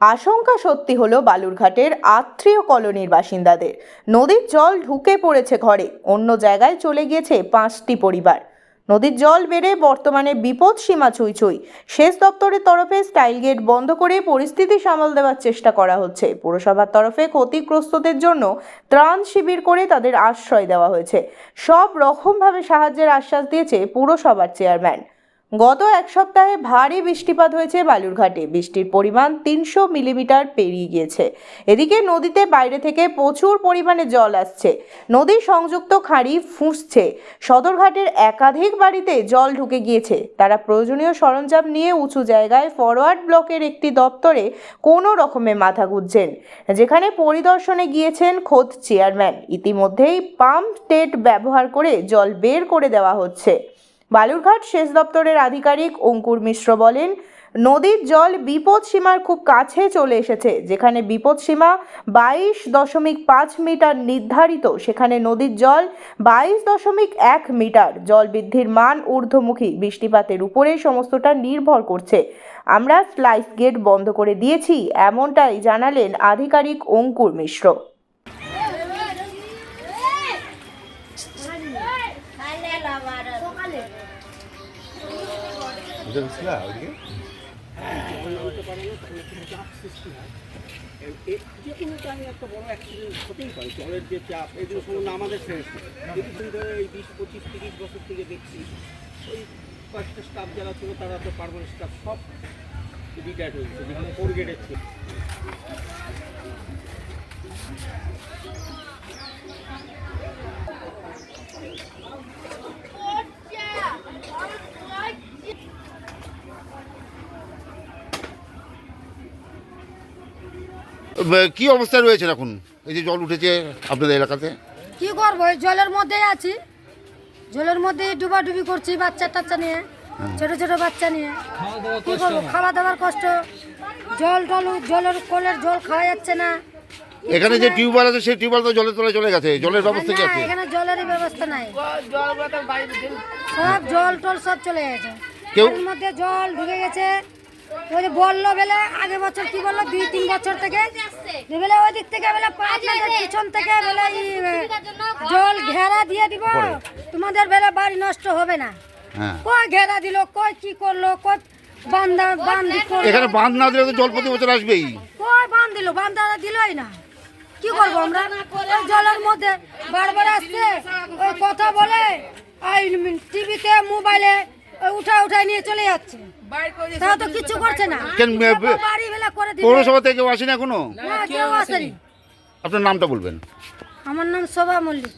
আশঙ্কা সত্যি হলো বালুরঘাটের আত্রেয় কলোনির বাসিন্দাদের। নদীর জল ঢুকে পড়েছে ঘরে, অন্য জায়গায় চলে গিয়েছে 5টি পরিবার। নদীর জল বেড়ে বর্তমানে বিপদ সীমা ছুঁই ছুঁই। সেচ দপ্তরের তরফে স্টাইল গেট বন্ধ করে পরিস্থিতি সামাল দেওয়ার চেষ্টা করা হচ্ছে। পৌরসভার তরফে ক্ষতিগ্রস্তদের জন্য ত্রাণ শিবির করে তাদের আশ্রয় দেওয়া হয়েছে। সব রকমভাবে সাহায্যের আশ্বাস দিয়েছে পুরসভার চেয়ারম্যান। গত এক সপ্তাহে ভারী বৃষ্টিপাত হয়েছে বালুরঘাটে। বৃষ্টির পরিমাণ 300 মিলিমিটার পেরিয়ে গিয়েছে। এদিকে নদীতে বাইরে থেকে প্রচুর পরিমাণে জল আসছে। নদী সংযুক্ত খাঁড়ি ফুঁসছে। সদরঘাটের একাধিক বাড়িতে জল ঢুকে গিয়েছে। তারা প্রয়োজনীয় সরঞ্জাম নিয়ে উঁচু জায়গায় ফরওয়ার্ড ব্লকের একটি দপ্তরে কোনো রকমে মাথা গুঁজছেন, যেখানে পরিদর্শনে গিয়েছেন খোদ চেয়ারম্যান। ইতিমধ্যেই পাম্প টেট ব্যবহার করে জল বের করে দেওয়া হচ্ছে। বালুরঘাট সেচ দপ্তরের আধিকারিক অঙ্কুর মিশ্র বলেন, নদীর জল বিপদ সীমার খুব কাছে চলে এসেছে। যেখানে বিপদ সীমা 22.5 মিটার নির্ধারিত, সেখানে নদীর জল 22.1 মিটার। জল বৃদ্ধির মান ঊর্ধ্বমুখী। বৃষ্টিপাতের উপরে সমস্তটা নির্ভর করছে। আমরা স্লাইস গেট বন্ধ করে দিয়েছি, এমনটাই জানালেন আধিকারিক অঙ্কুর মিশ্র। যে কোনো টাইমে একটা বড় অ্যাক্সিডেন্ট হতেই পারে। জলের যে চাপ, এগুলো সম্বন্ধে আমাদের সমস্যা কিছুদিন ধরে এই 20-25-30 বছর থেকে দেখছি। ওই কয়েকটা স্টাফ যারা ছিল তারা তো পার্মানেন্ট স্টাফ সব রিটায়ার্ড হয়ে গেছে, যেখানে ফোর গেটের ছিল। কি অবস্থা রয়েছে এখন? এই যে জল উঠেছে আপনাদের এলাকাতে, কি করবো? এই জলের মধ্যেই আছি, জলের মধ্যেই ডুবাডুবি করছি বাচ্চা টাচ্চা নিয়ে, ছোট ছোট বাচ্চা নিয়ে। কি করবো? খাওয়া দাওয়ার কষ্ট, জলের কলের জল খাওয়া যাচ্ছে না। এখানে যে টিউবওয়েল আছে সেই টিউবওয়েল তো জলের তলায় চলে গেছে। জলের ব্যবস্থা কি না, আছে? এখানে জলেরই ব্যবস্থা নাই, সব জল টল সব চলে গেছে। কেউ এর মধ্যে জল ঢুকে গেছে। ওই যে বললো বেলে আগের বছর, কি বললো 2-3 বছর থেকে বেলে ওই দিক থেকে বেলে আপনাদের পিছন থেকে বেলে জল ঘেরা দিয়ে দিব, তোমাদের বেলে বাড়ি নষ্ট হবে না। কই ঘেরা দিল, কই কি করলো, কই বান্ধ করলো। এখানে বাঁধ না দিলে তো জল প্রতি বছর আসবেই। কই বাঁধ দিল? বাঁধ দিলই না। কি করবো আমরা? ওই জলের মধ্যে বারবার আসছে, ওই কথা বলে টিভিতে মোবাইলে উঠাই নিয়ে চলে যাচ্ছে। তারা তো কিছু করছে না। পৌরসভা থেকে কেউ আসেনি এখনো? না, কেউ আসেনি। আপনার নামটা বলবেন? আমার নাম শোভা মল্লিক।